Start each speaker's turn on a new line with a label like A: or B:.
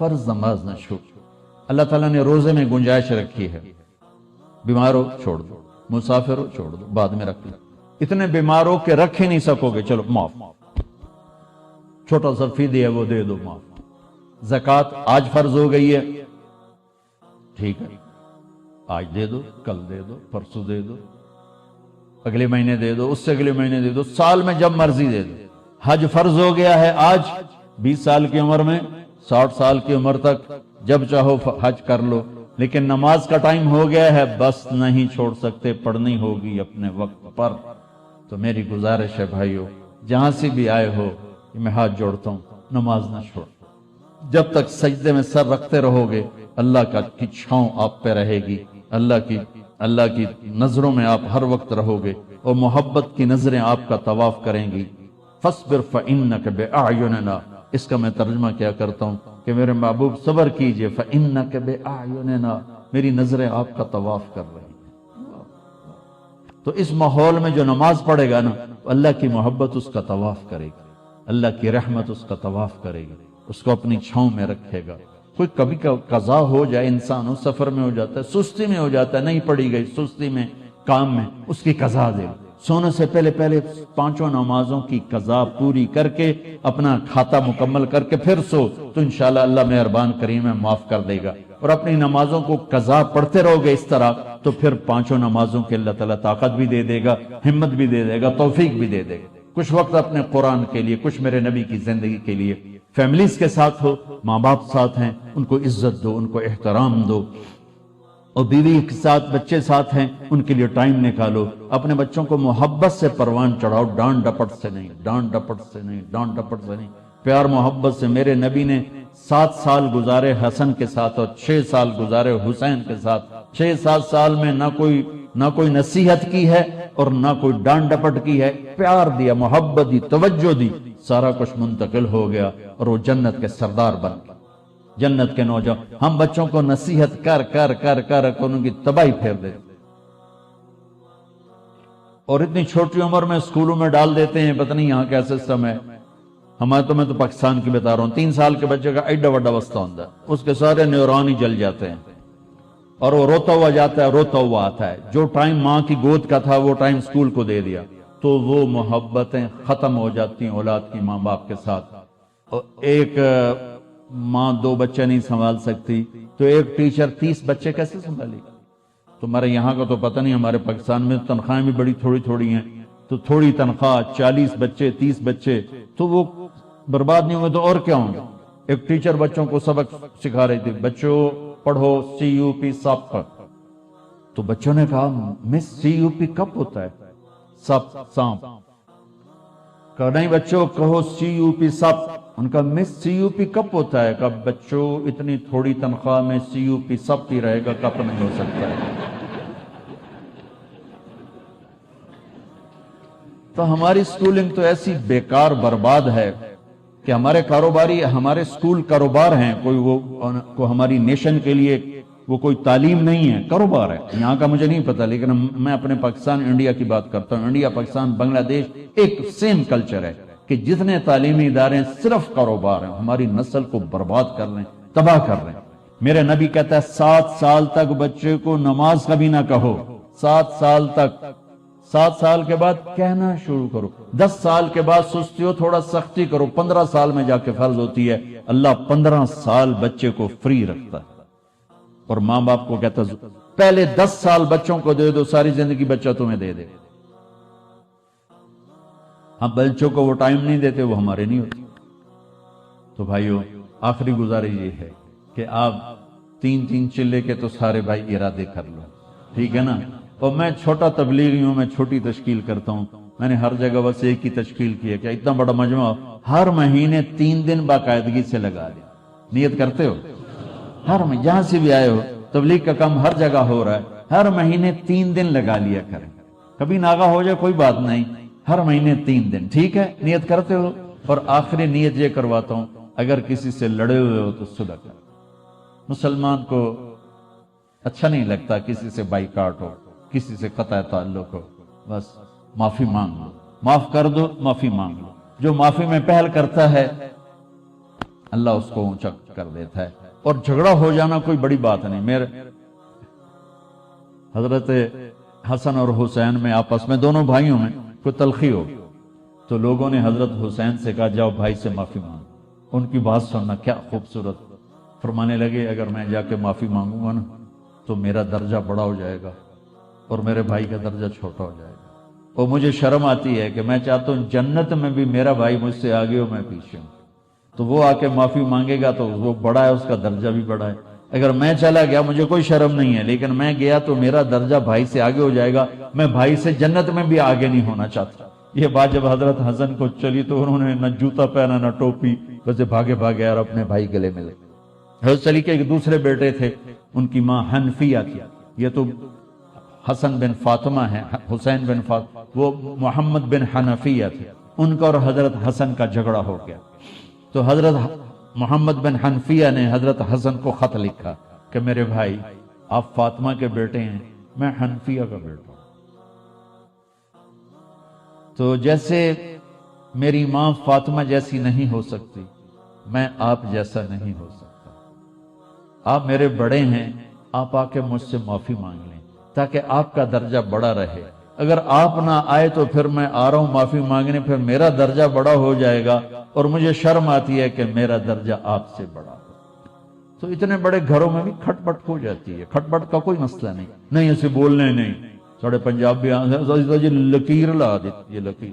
A: فرض نماز نہ چھوڑ. اللہ تعالیٰ نے روزے میں گنجائش رکھی ہے. بیمار ہو چھوڑ دو, مسافر ہو چھوڑ دو, بعد میں رکھ لو. اتنے بیمار ہو کہ رکھ ہی نہیں سکو گے, چلو معاف. چھوٹا سا فدیہ ہے وہ دے دو, معاف. زکوٰۃ آج فرض ہو گئی ہے, ٹھیک ہے, آج دے دو, کل دے دو, پرسوں دے دو, اگلے مہینے دے دو, اس سے اگلے مہینے دے دو, سال میں جب مرضی دے دو. حج فرض ہو گیا ہے آج, 20 سال کی عمر میں 60 سال کی عمر تک جب چاہو حج کر لو. لیکن نماز کا ٹائم ہو گیا ہے, بس نہیں چھوڑ سکتے, پڑھنی ہوگی اپنے وقت پر. تو میری گزارش ہے بھائیو, جہاں سے بھی آئے ہو, میں ہاتھ جوڑتا ہوں, نماز نہ چھوڑ. جب تک سجدے میں سر رکھتے رہو گے اللہ کی چھاؤں آپ پہ رہے گی, اللہ کی نظروں میں آپ ہر وقت رہو گے, اور محبت کی نظریں آپ کا طواف کریں گی. فاصبر فإنک بأعیننا, اس کا میں ترجمہ کیا کرتا ہوں کہ میرے محبوب صبر کیجئے, فإنک بأعیننا, میری نظریں آپ کا طواف کر رہی ہیں. تو اس ماحول میں جو نماز پڑھے گا نا, اللہ کی محبت اس کا طواف کرے گی, اللہ کی رحمت اس کا طواف کرے گی, اس کو اپنی چھاؤں میں رکھے گا. کوئی کبھی قضا ہو جائے, انسان ہو سفر میں ہو جاتا ہے, سستی میں ہو جاتا ہے, نہیں پڑھی گئی, سستی میں, کام میں, اس کی قضا دے. سونے سے پہلے 5 نمازوں کی قضا پوری کر کے اپنا کھاتا مکمل کر کے پھر سو, تو انشاءاللہ اللہ مہربان کریم ہے, معاف کر دے گا. اور اپنی نمازوں کو قضا پڑھتے رہو گے اس طرح, تو پھر 5 نمازوں کے اللہ تعالیٰ طاقت بھی دے دے گا, ہمت بھی دے دے گا, توفیق بھی دے دے گا. کچھ وقت اپنے قرآن کے لیے, کچھ میرے نبی کی زندگی کے لیے, فیملیز کے ساتھ ہو, ماں باپ ساتھ ہیں, ان کو عزت دو, ان کو احترام دو, اور بیوی کے ساتھ, بچے ساتھ ہیں, ان کے لیے ٹائم نکالو. اپنے بچوں کو محبت سے پروان چڑھاؤ, ڈانٹ ڈپٹ سے نہیں, ڈانٹ ڈپٹ سے نہیں, ڈانٹ ڈپٹ سے نہیں, پیار محبت سے. میرے نبی نے 7 سال گزارے حسن کے ساتھ اور 6 سال گزارے حسین کے ساتھ. 6-7 سال میں نہ کوئی نصیحت کی ہے اور نہ کوئی ڈانٹ ڈپٹ کی ہے, پیار دیا, محبت دی, توجہ دی, سارا کچھ منتقل ہو گیا, اور وہ جنت کے سردار بن گئے, جنت کے نوجوان. ہم بچوں کو نصیحت کر کر کر کر ان کی تباہی پھیر دیتے, اور اتنی چھوٹی عمر میں اسکولوں میں ڈال دیتے ہیں. پتہ نہیں یہاں کیا سسٹم ہے, ہمارے میں تو پاکستان کی بتا رہا ہوں. 3 سال کے بچے کا ایڈا وڈا وسطہ ہوتا ہے, اس کے سارے نیورون ہی جل جاتے ہیں, اور وہ روتا ہوا جاتا ہے, روتا ہوا آتا ہے. جو ٹائم ماں کی گود کا تھا وہ ٹائم اسکول کو دے دیا, تو وہ محبتیں ختم ہو جاتی ہیں اولاد کی ماں باپ کے ساتھ. اور ایک ماں 2 بچے نہیں سنبھال سکتی, تو ایک ٹیچر 30 بچے کیسے سنبھالے گا؟ تمہارے یہاں کا تو پتہ نہیں, ہمارے پاکستان میں تنخواہیں بھی بڑی تھوڑی ہیں, تو تھوڑی تنخواہ, 40 بچے, 30 بچے, تو وہ برباد نہیں ہوئے تو اور کیا ہوں گے؟ ایک ٹیچر بچوں کو سبق سکھا رہی تھی, بچوں پڑھو CUP سپ. تو بچوں نے کہا مس CUP کب ہوتا ہے؟ سپ, سانپ. کہا نہیں بچوں کہو CUP سپ. ان کا مس CUP کب ہوتا ہے؟ کہا بچوں اتنی تھوڑی تنخواہ میں CUP سپ ہی رہے گا, کب نہیں ہو سکتا ہے. تو ہماری سکولنگ تو ایسی بیکار برباد ہے کہ ہمارے کاروباری, ہمارے سکول کاروبار ہیں. کوئی ہماری نیشن کے لیے وہ کوئی تعلیم نہیں ہے, کاروبار ہے. یہاں کا مجھے نہیں پتا, لیکن میں اپنے پاکستان انڈیا کی بات کرتا ہوں. انڈیا, پاکستان, بنگلہ دیش ایک سیم کلچر ہے کہ جتنے تعلیمی ادارے ہیں صرف کاروبار ہیں, ہماری نسل کو برباد کر رہے ہیں, تباہ کر رہے ہیں. میرے نبی کہتا ہے 7 سال تک بچے کو نماز کبھی نہ کہو, 7 سال تک. 7 سال کے بعد کہنا شروع کرو, 10 سال کے بعد سستی ہو تھوڑا سختی کرو, 15 سال میں جا کے فرض ہوتی ہے. اللہ 15 سال بچے کو فری رکھتا ہے, اور ماں باپ کو کہتا ہے پہلے 10 سال بچوں کو دے دو, ساری زندگی بچہ تمہیں دے دے. ہم بچوں کو وہ ٹائم نہیں دیتے, وہ ہمارے نہیں ہوتے. تو بھائیو, آخری گزارش یہ ہے کہ آپ 3 چلے کے تو سارے بھائی ارادے کر لو, ٹھیک ہے نا. اور میں چھوٹا تبلیغی ہوں, میں چھوٹی تشکیل کرتا ہوں. میں نے ہر جگہ بس ایک ہی تشکیل کی ہے کہ اتنا بڑا مجموعہ ہر مہینے 3 دن باقاعدگی سے لگا دیں. نیت کرتے ہو؟ ہر مہینے جہاں سے بھی آئے ہو, تبلیغ کا کام ہر جگہ ہو رہا ہے, ہر مہینے 3 دن لگا لیا کریں. کبھی ناغہ ہو جائے کوئی بات نہیں, ہر مہینے 3 دن, ٹھیک ہے؟ نیت کرتے ہو؟ اور آخری نیت یہ کرواتا ہوں, اگر کسی سے لڑے ہوئے ہو تو صلح کرو. مسلمان کو اچھا نہیں لگتا کسی سے بائیکاٹ ہو, کسی سے قطع تعلق ہو. بس معافی مانگ لو, معاف کر دو, معافی مانگ لو. جو معافی میں پہل کرتا ہے اللہ اس کو اونچا کر دیتا ہے. اور جھگڑا ہو جانا کوئی بڑی بات نہیں. میرے حضرت حسن اور حسین میں آپس میں دونوں بھائیوں میں کوئی تلخی ہو تو لوگوں نے حضرت حسین سے کہا جاؤ بھائی سے معافی مانگو. ان کی بات سننا کیا خوبصورت. فرمانے لگے اگر میں جا کے معافی مانگوں گا نا تو میرا درجہ بڑا ہو جائے گا اور میرے بھائی کا درجہ چھوٹا ہو جائے گا. اور مجھے شرم آتی ہے کہ میں چاہتا ہوں جنت میں بھی میرا بھائی مجھ سے آگے ہو میں پیچھے ہوں. تو وہ آ کے معافی مانگے گا تو وہ بڑا ہے, اس کا درجہ بھی بڑا ہے. اگر میں چلا گیا مجھے کوئی شرم نہیں ہے, لیکن میں گیا تو میرا درجہ بھائی سے آگے ہو جائے گا. میں بھائی سے جنت میں بھی آگے نہیں ہونا چاہتا. یہ بات جب حضرت حسن کو چلی تو انہوں نے نہ جوتا پہنا نہ ٹوپی, ویسے بھاگے بھاگے اور اپنے بھائی گلے ملے. حضرت علی کے ایک دوسرے بیٹے تھے, ان کی ماں حنفیہ تھی. یہ تو حسن بن فاطمہ ہے, حسین بن فاطمہ, وہ محمد بن حنفیہ تھے. ان کا اور حضرت حسن کا جھگڑا ہو گیا تو حضرت محمد بن حنفیہ نے حضرت حسن کو خط لکھا کہ میرے بھائی آپ فاطمہ کے بیٹے ہیں, میں حنفیہ کا بیٹا ہوں. تو جیسے میری ماں فاطمہ جیسی نہیں ہو سکتی, میں آپ جیسا نہیں ہو سکتا. آپ میرے بڑے ہیں, آپ آ کے مجھ سے معافی مانگ لیں تاکہ آپ کا درجہ بڑا رہے. اگر آپ نہ آئے تو پھر میں آ رہا ہوں معافی مانگنے, پھر میرا درجہ بڑا ہو جائے گا اور مجھے شرم آتی ہے کہ میرا درجہ آپ سے بڑا ہو. تو اتنے بڑے گھروں میں بھی کھٹ پٹ ہو جاتی ہے. کھٹ پٹ کا کوئی مسئلہ نہیں, نہیں اسے بولنے نہیں. ساڑھے پنجاب بھی لکیر لا دیتی, یہ لکیر